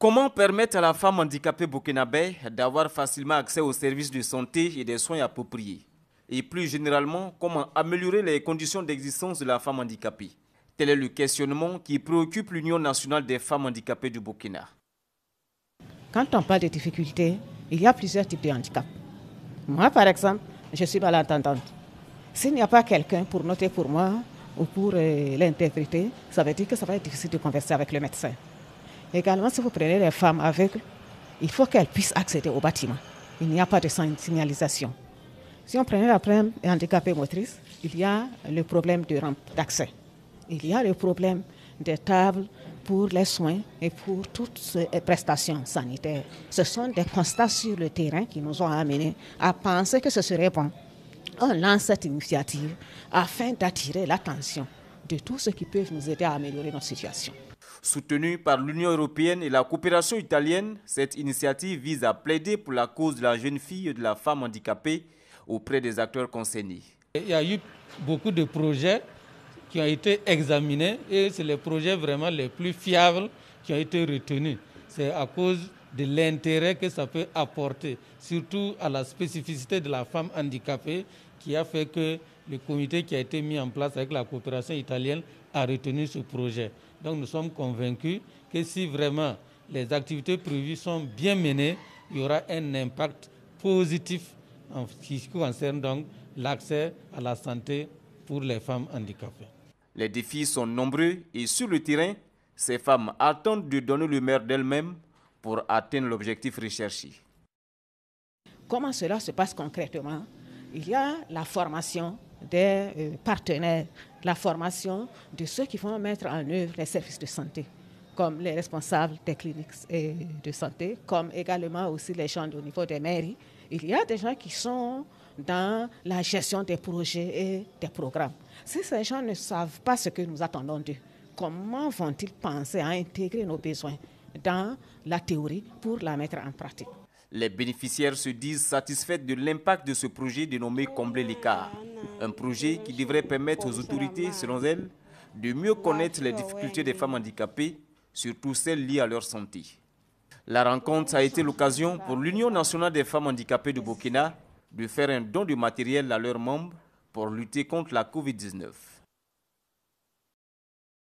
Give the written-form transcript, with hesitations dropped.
Comment permettre à la femme handicapée burkinabé d'avoir facilement accès aux services de santé et des soins appropriés? Et plus généralement, comment améliorer les conditions d'existence de la femme handicapée? Tel est le questionnement qui préoccupe l'Union nationale des femmes handicapées du Burkina. Quand on parle de difficultés, il y a plusieurs types de handicaps. Moi, par exemple, je suis malentendante. S'il n'y a pas quelqu'un pour noter pour moi ou pour l'interpréter, ça veut dire que ça va être difficile de converser avec le médecin. Également, si vous prenez les femmes aveugles, il faut qu'elles puissent accéder au bâtiment. Il n'y a pas de signalisation. Si on prenait la femme handicapée motrice, il y a le problème de rampe d'accès. Il y a le problème des tables pour les soins et pour toutes ces prestations sanitaires. Ce sont des constats sur le terrain qui nous ont amenés à penser que ce serait bon. On lance cette initiative afin d'attirer l'attention de tous ceux qui peuvent nous aider à améliorer notre situation. Soutenue par l'Union européenne et la coopération italienne, cette initiative vise à plaider pour la cause de la jeune fille et de la femme handicapée auprès des acteurs concernés. Il y a eu beaucoup de projets qui ont été examinés et c'est les projets vraiment les plus fiables qui ont été retenus. C'est à cause de l'intérêt que ça peut apporter, surtout à la spécificité de la femme handicapée, qui a fait que le comité qui a été mis en place avec la coopération italienne a retenu ce projet. Donc nous sommes convaincus que si vraiment les activités prévues sont bien menées, il y aura un impact positif en ce qui concerne donc l'accès à la santé pour les femmes handicapées. Les défis sont nombreux et sur le terrain, ces femmes attendent de donner le meilleur d'elles-mêmes pour atteindre l'objectif recherché. Comment cela se passe concrètement? Il y a la formation des partenaires, la formation de ceux qui vont mettre en œuvre les services de santé, comme les responsables des cliniques de santé, comme également aussi les gens au niveau des mairies. Il y a des gens qui sont dans la gestion des projets et des programmes. Si ces gens ne savent pas ce que nous attendons d'eux, comment vont-ils penser à intégrer nos besoins dans la théorie pour la mettre en pratique? Les bénéficiaires se disent satisfaits de l'impact de ce projet dénommé Combler l'écart. Un projet qui devrait permettre aux autorités, selon elles, de mieux connaître les difficultés des femmes handicapées, surtout celles liées à leur santé. La rencontre a été l'occasion pour l'Union nationale des femmes handicapées du Burkina de faire un don de matériel à leurs membres pour lutter contre la COVID-19.